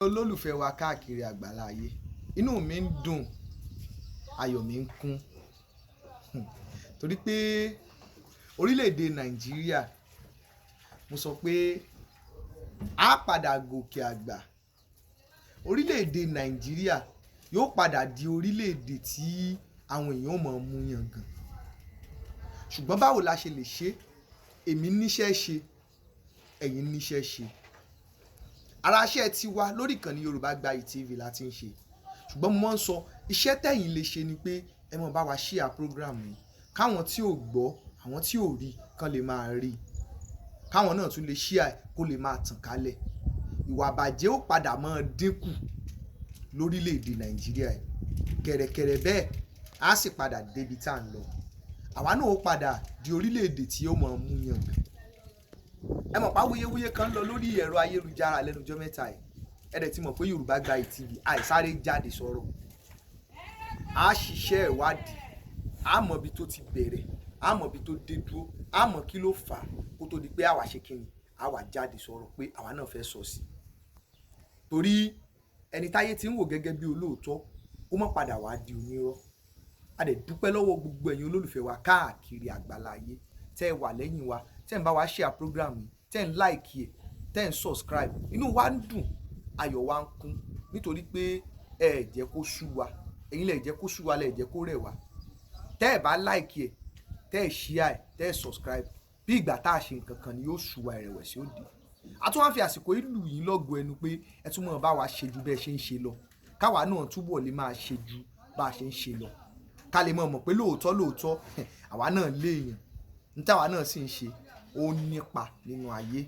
Olólùfẹ́ wa káàkiri àgbáláyé, inú mi ń dùn, ayọ̀ mi ń kún torí pé orílẹ̀-èdè Nàìjíríà, mo sọ pé á padà gòkè àgbà. Orílẹ̀-èdè Nàìjíríà yóò padà di orílẹ̀-èdè tí àwọn èèyàn mọ̀ mú yangàn. Ṣùgbọ́n báwo la ṣe lè ṣe? Èmi níṣẹ́ ṣe, ẹ̀yin níṣẹ́ ṣe. Ara iṣẹ́ tiwa lórí ìkànnì Yorùbá TV la ti ń ṣe. Ṣùgbọ́n mo máa ń sọ iṣẹ́ tẹ̀yin lè ṣe ni pé ẹ máa bá wa share program yìí. Káwọn tí ò gbọ́, àwọn tí ò rí kán lè máa rí. Káwọn náà tún lè share kó lè máa tàn kálẹ̀. Ìwà ìbàjẹ́ ó padà máa dínkù lórílẹ̀-èdè Nàìjíríà yìí. Kẹ̀rẹ̀kẹ̀rẹ̀ bẹ́ẹ̀ á sì padà débi tá à ń lọ. Àwa náà ó padà di orílẹ̀-èdè tí ó máa mú yangàn. Ẹ mọ̀ pa wuyewuye kan lọ lórí ẹ̀rọ ayélujára lẹ́nu ọjọ́ mẹ́ta yìí. Ẹ dẹ̀ ti mọ̀ pé Yorùbá TV àìsáré jáde sọ̀rọ̀. A ṣiṣẹ́ ìwádìí, a mọ̀ ibi tó ti bẹ̀rẹ̀, a mọ̀ ibi tó dé dúró, a mọ̀ kí ló fà á kó tó di pé àwa ṣe kíni, àwa jáde sọ̀rọ̀ pé àwa náà fẹ́ sọ sí. Torí ẹni táyé ti ń wò gẹ́gẹ́ bí olóòótọ́, ó má padà wá di onírọ́. A dẹ̀ dúpẹ́ lọ́wọ́ gbogbo ẹ̀yin olólùfẹ́ wa káàkiri àgbáláyé tẹ́ ẹ wà lẹ́yìn wa, tẹ́ ń bá wa share program yìí, tẹ́ ń like ẹ̀, tẹ́ ń subscribe. Inú wa ń dùn, ayọ̀ wa ń kún nítorí pé ẹ jẹ́ kó sú wa. Ẹ̀yin lẹ jẹ́ kó sú wa, lẹ jẹ́ kó rẹ̀ wá. Tẹ́ ẹ bá like ẹ̀, tẹ́ ẹ share ẹ̀, tẹ́ ẹ subscribe, bí ìgbà tá a ṣe nǹkan kan ni yóò sú wa, ìrẹ̀wẹ̀sì ó dé. A tún wá fi àsìkò yìí lù yín lọ́gọ ẹnu pé ẹ tún máa bá wa ṣe ju bẹ́ẹ̀ ṣe ń ṣe lọ. Káwa náà túbọ̀ lè máa ṣe ju bá a ṣe ń ṣe lọ. Ká lè mọ̀ pé lóòótọ́ àwa náà léèyàn. Ní táwa náà sì ń ṣe ó nípa nínú ayé.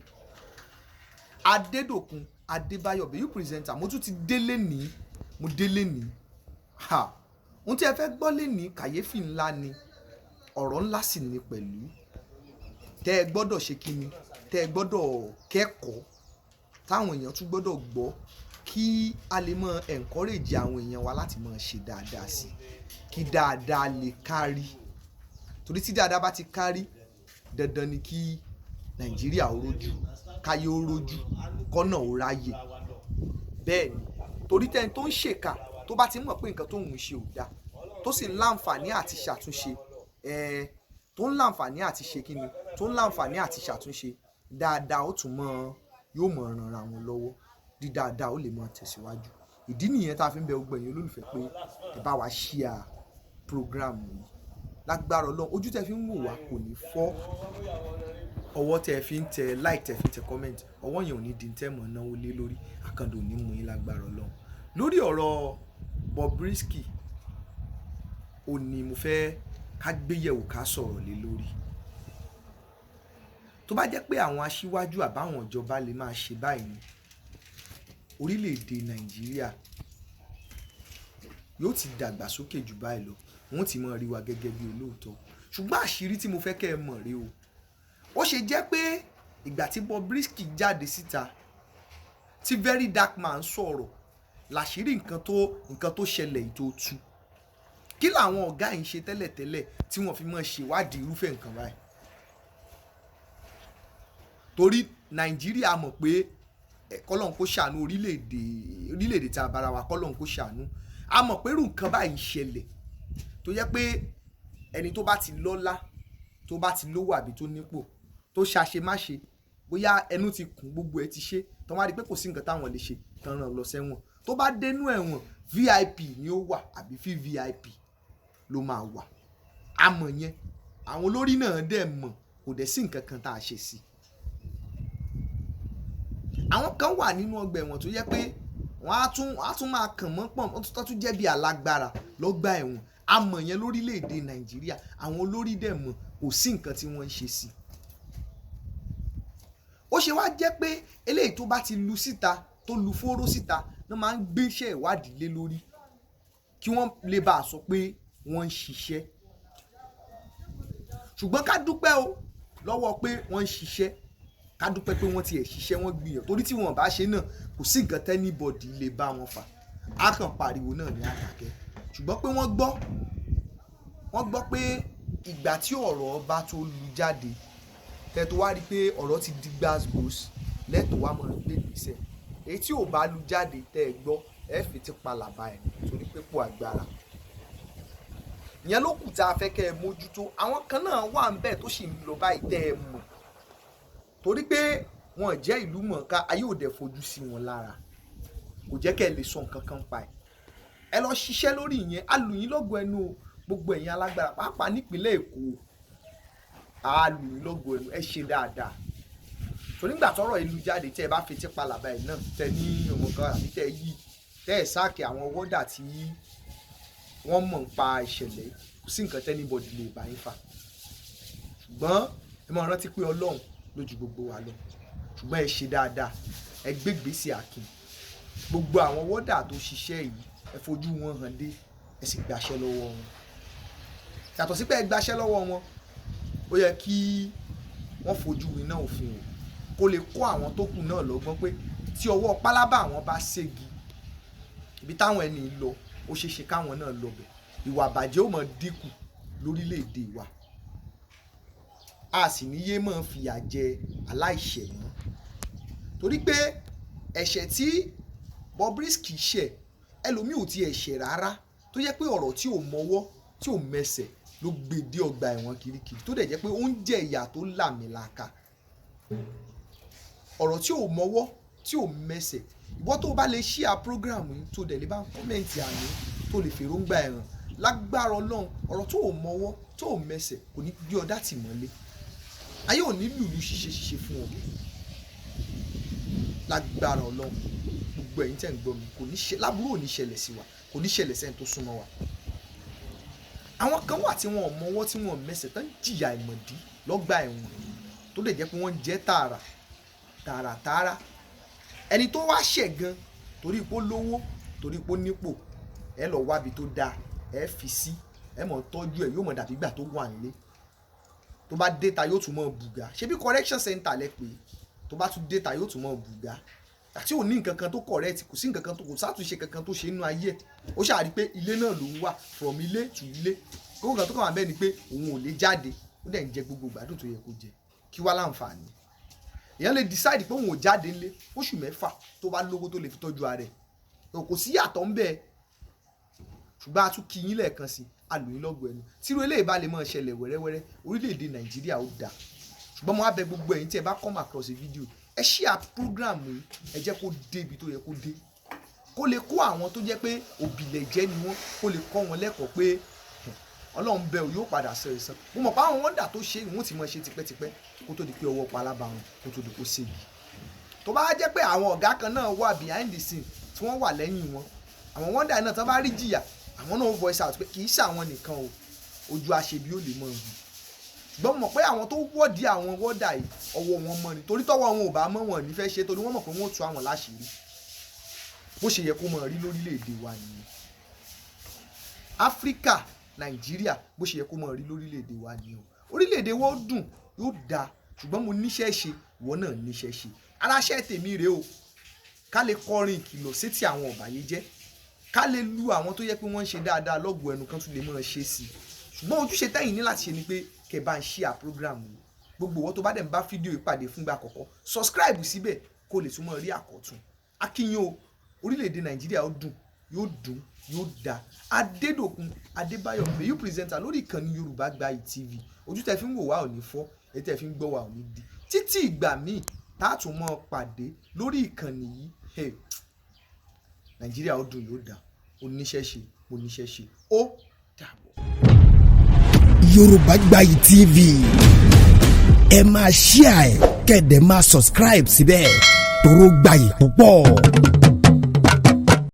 Adédòkun Adébáyọ̀ Bẹ́yù presenter, mo tún ti délé ní, mo délé ní. Ohun tí ẹ fẹ́ gbọ́ lénìí kàyéfì ńlá ni, ọ̀rọ̀ ńlá sì ni pẹ̀lú. Tẹ́ ẹ gbọ́dọ̀ ṣe kíni, tẹ́ ẹ gbọ́dọ̀ kẹ́kọ̀ọ́, táwọn èèyàn tún gbọ́dọ̀ gbọ́ kí a lè mọ encourage àwọn èèyàn wa láti máa ṣe dáadáa sí, kí dáadáa lè kárí. Torí tí dáadáa bá ti kárí, dandan ni kí Nàìjíríà ó rojú, káyé ó rojú, kọ́nà ó ráyè. Bẹ́ẹ̀ ni, torí tẹ́ni tó ń ṣèkà tó bá ti mọ̀ pé nǹkan tó ń ṣe ò dáa, tó sì ń láǹfààní àti ṣàtúnṣe, tó ń láǹfààní àti ṣe kíni, tó ń láǹfààní àti ṣàtúnṣe, dáadáa ó tún yóò mọ̀ ràn ara wọn lọ́wọ́, di dáadáa ó lè mọ̀ tẹ̀síwájú. Ìdí nìyẹn tá a fi ń bẹ gbogbo ẹ̀yin olólùfẹ́ pé ẹ bá wa share program yìí. Lágbára Ọlọ́run, ojú tẹ́ fi ń wò wá kò ní fọ́. Ọwọ́ tẹ́ fi ń tẹ like, tẹ́ fi ń tẹ comment, ọwọ́ yẹn ò ní di tẹ́ mọ̀ náwó lé lórí, àkàndò ní mú yín lágbára Ọlọ́run. Lórí ọ̀rọ̀ Bobrisky, ó ní mo fẹ́ ká gbéyẹ̀wò ká sọ̀rọ̀ lé lórí. Tó bá jẹ́ pé àwọn aṣíwájú àbáwọn ìjọba lè máa ṣe báyìí ní orílẹ̀-èdè Nàìjíríà, yóò ti dàgbà sókè jù báyìí lọ, wọ́n ti máa rí wa gẹ́gẹ́ bí olóòótọ́. Ṣùgbọ́n àṣírí tí mo fẹ́ kẹ́ ẹ mọ̀ rèé o. Ó ṣe jẹ́ pé ìgbà tí Bobrisky jáde síta, tí Very Dark Man sọ̀rọ̀, làṣírí nǹkan tó ṣẹlẹ̀ yìí tó tú. Kí làwọn ọ̀gá yìí ṣe tẹ́lẹ̀tẹ́lẹ̀ tí wọ́n fi máa ṣèwádìí irúfẹ́ nǹkan báyìí? Torí Nàìjíríà mọ̀ pé kọ́lọ́hun kó ṣàánú orílẹ̀-èdè tí a bára wa, kọ́lọ́hun kó ṣàánú. A mọ̀ pé irú nǹkan báyìí ṣẹlẹ̀ tó yẹ pé ẹni tó bá ti lọ́lá, tó bá ti lówó àbí tó nípò, tó ṣàṣemáṣe, bóyá ẹnu ti kùn, gbogbo ẹ ti ṣe, tó wá rí pé kò sí nǹkan táwọn lè ṣe, tán rán lọ sẹ́wọ̀n. Tó bá dénú ẹ̀wọ̀n, VIP ni ó wà àbí VVIP ló máa wà. A mọ̀ yẹn, àwọn olórí náà dẹ̀ mọ̀, kò dẹ̀ sí nǹkan kan tá a ṣe sí. Àwọn kan wà nínú ọgbà ẹ̀wọ̀n tó yẹ pé wọ́n á tún máa kàn mọ́ pọ̀n, wọ́n tún jẹ́ bí alágbára lọ́gbà ẹ̀wọ̀n. A mọ̀ yẹn lórílẹ̀-èdè Nàìjíríà, àwọn olórí dẹ̀ mọ̀, kò sí nǹkan tí wọ́n ń ṣe sí. Ó ṣe wá jẹ́ pé eléyìí tó bá ti lu síta, tó lu fóró síta, wọ́n máa ń gbéṣẹ́ ìwádìí lé lórí kí wọ́n lè bá a sọ pé wọ́n ń ṣiṣẹ́. Ṣùgbọ́n ká dúpẹ́ o lọ́wọ́ pé wọ́n ń ṣiṣẹ́, ká dúpẹ́ pé wọ́n ti ẹ̀ ṣiṣẹ́, wọ́n gbìyànjú. Torí tí wọ́n bá ṣe náà, kò sí nǹkan tẹ́nibọ̀dì lè bá wọn fà. A kàn pariwo náà ní àdàkẹ́. Ṣùgbọ́n pé wọ́n gbọ́ pé ìgbà tí ọ̀rọ̀ bá tó lu jáde, tẹ́ tó wá rí pé ọ̀rọ̀ ti di gbàsgbòs, lẹ́tọ̀ọ́ wá mọ̀ gbé ìgbésẹ̀. èyí tí ò bá lu jáde tẹ́ ẹ gbọ́ ẹ fi ti palàbà ẹ̀ torí pé kò agbára. ìyẹn ló kù tá a fẹ́ kẹ́ ẹ mójútó. àwọn kan náà wà ń bẹ̀ tó sì ń lọ báyìí tẹ́ ẹ mọ̀ torí pé wọn jẹ́ ìlú mọ̀ọ́ká ayé ò dẹ̀ fojú sí wọn lára kò jẹ́ kẹ́ ẹ lè sọ nǹkan kan pa ẹ̀. ẹ lọ ṣiṣẹ́ lórí ìyẹn a lù yín lọ́gọ̀ ẹnu gbogbo ẹ̀yin alágbára pàápàá nípínlẹ̀ Èkó a lù yín lọ́gọ̀ ẹnu ẹ ṣe dáadáa torí nígbà tọ́rọ̀ ìlú jáde tẹ́ ẹ bá fetí palàbà ẹ̀ náà tẹ́ ní ọmọ kan àbí tẹ́ yí tẹ́ ẹ sáàkì àwọn wọ́dà tí wọ́n mọ̀ ń pa ìṣẹ̀lẹ̀ kò sí nǹkan tẹ́nibọ̀dì lè bá yín fà ṣùgbọ́n ẹ máa rántí pé Ọlọ́run lójú gbogbo wa lọ ṣùgbọ́n ẹ ṣe dáadáa ẹ gbégbèsè àkìn gbogbo àwọn wọ́dà tó ṣiṣẹ́ yìí ẹ fojú wọn hàn dé ẹ sì gbaṣẹ́ lọ́wọ́ wọn yàtọ̀ sí pé ẹ gbaṣẹ́ lọ́wọ́ wọn ó yẹ kí wọ́n fojú iná òfin o kó lè kó àwọn tó kù náà lọ́gbọ́n pé tí ọwọ́ pálábá àwọn bá ségi ibi táwọn ẹni lọ ó ṣeé ṣe káwọn náà lọ bẹ̀ ìwà àbàjẹ́ ó máa dínkù lórílẹ̀‐èdè wa a sì ní yé máa fìyà jẹ aláìṣẹ̀ mọ́ torí pé ẹ̀ṣẹ̀ tí Bobrisky ṣẹ̀ ẹlòmíì ò tiẹ̀ ṣẹ̀ rárá tó jẹ́ pé ọ̀rọ̀ tí ò mọwọ́ tí ò mẹsẹ̀ ló gbé dé ọgbà ẹ̀wọ̀n kirikiri tó dẹ̀ jẹ́ pé ó ń jẹ ìyà tó làmìlaka ọ̀rọ̀ tí ò mọwọ́ tí ò mẹsẹ̀ ìwọ tó bá lè ṣíà program yìí tó dẹ̀ lè bá kọ́mẹ̀ntì àná tó lè fèròǹgbà ẹ̀ràn lágbára Ọlọ́run ọ̀rọ̀ tó ò mọwọ́ tó ò mẹsẹ̀ kò ní gbé ọdá tì mọ́lé ayé ò ní lùlù ṣiṣẹ́ fún ọ lágbára Ọlọ́run gbogbo ẹ̀yin tẹ́ ń gbọ́ mi kò ní ṣe láburú ò ní ṣẹlẹ̀ sí wa kò ní ṣẹlẹ̀ sẹ́ni tó súnmọ́ wa. àwọn kan wà tí wọn ò mọwọ́ tí wọn ò mẹsẹ̀ tán jìyà ìmọ̀dí lọ́gbà ẹ̀wọ̀n tó lè jẹ́ pé wọ́n jẹ́ tààràtààrà ẹni tó wá ṣẹ̀ gan torí pé ó lówó torí pé ó nípò ẹ lọ wábi tó dáa ẹ fi sí ẹ mọ̀ tọ́jú ẹ yóò mọ̀ dàbí ìgbà tó wà nílé tó bá déta yóò tún mọ̀ bùgá ṣebí correction center lẹ pé tó bá tún déta yóò tún mọ̀ bùgá àti ò ní nǹkan kan tó correct kò sí nǹkan kan tó kò sátúnṣe kankan tó ṣe nínú ayé ẹ̀ ó ṣàrí pé ilé náà ló ń wà from ilé to ilé gbogbo nǹkan tó kàn wá bẹ́ẹ̀ ni pé òun ò lè jáde ó dẹ̀ ń jẹ gbogbo ìgbádùn tó yẹ kó jẹ kí wá láǹfààní èèyàn lè decide pé òun ò jáde ńlé oṣù 6 tó bá lówó tó lè fi tọ́jú ara ẹ̀ kò sí yàtọ̀ ń bẹ́ẹ̀ ṣùgbọ́n a tún kí yín lẹ́ẹ̀kan sí alùyín lọ́gọ̀ ẹnu tírú eléyìí bá lè máa ṣẹlẹ̀ wẹ́rẹ́wẹ́rẹ́ orílẹ̀-èdè Nàìjíríà ó dáa ṣùgbọ́n mo á bẹ̀ gbogbo ẹ̀yin tí ẹ bá come across a video ẹ share program yìí ẹ jẹ́ kó dé ibi tó yẹ kó dé kó lè kó àwọn tó jẹ́ pé òbílẹ̀jẹ́ ni wọ́n kó lè kọ́ wọn lẹ́kọ̀ọ́ pé Ọlọ́run bẹ̀ ò yóò padà sọ ẹ̀san mo mọ̀ pé àwọn wọ́ndà tó ṣe ìwọ̀n tí mo ṣe tipẹ́tipẹ́ kó tó di pé ọwọ́ palaba wọn kó tó di kó ségi tó bá jẹ́ pé àwọn ọ̀gá kan náà wà behind the scene tí wọ́n wà lẹ́yìn wọn àwọn wọ́ndà náà tó bá rí jìyà àwọn náà voice out pé kì í ṣàwọn nìkan o ojú aṣebi ó lè mọ ìlú ṣùgbọ́n mọ̀ pé àwọn tó wọ́ọ̀dì àwọn wọ́ọ̀dà yìí ọwọ́ wọn mọ́ ni torí tọ́wọ́ wọn ò bá mọ́ wọn ní fẹ́ ṣe torí wọ́n mọ̀ pé wọ́n tú àwọn láṣìírí bó ṣe yẹ kó mọ̀ rí lórílẹ̀‐èdè wa nìyẹn Áfíríkà Nàìjíríà bó ṣe yẹ kó mọ̀ rí lórílẹ̀‐èdè wa nìyẹn orílẹ̀‐èdè wa dùn yóò dáa ṣùgbọ́n mo níṣẹ́ ṣe ìwọ náà níṣẹ́ ṣe aláṣẹ tèmi rèé o ká lè kọrin ìkìlọ̀ sétí àwọn ọ̀bàyéjẹ́ ká lè lu àwọn tó yẹ pé wọ́n ń ṣe dáadáa lọ́gùn ẹnu kan tún lè mọ̀ ṣe sí ṣùgbọ́n ojúṣe tẹ́yìn ní láti ṣe ni pé kẹ́ bá ń share program yìí gbogbo owó tó bá dẹ̀ ń bá fídíò ìpàdé fúngbà àkọ́kọ́ subscribe síbẹ̀ kó lè túmọ̀ rí àkọ́tún akínyìn o orílẹ̀-èdè Nàìjíríà ó dùn yóò dáa Adédòkun Adébáyọ̀ mayu presenter lórí ìkànnì Yorùbá Gbayì TV ojú tẹ́ fi ń wò wá ò ní fọ́ èyí tẹ́ fi ń gbọ́ wá ò ní di títí ìgbà míì táàtún mọ́ pàdé lórí ìkànnì yìí Nàìjíríà ó dùn yóò dáa oníṣẹ́ ṣe oníṣẹ́ ṣe ó dàbọ̀. Yorùbá Gbayì TV ẹ máa share ẹ kẹ́dẹ̀ máa subscribe síbẹ̀ toró gbayì púpọ̀.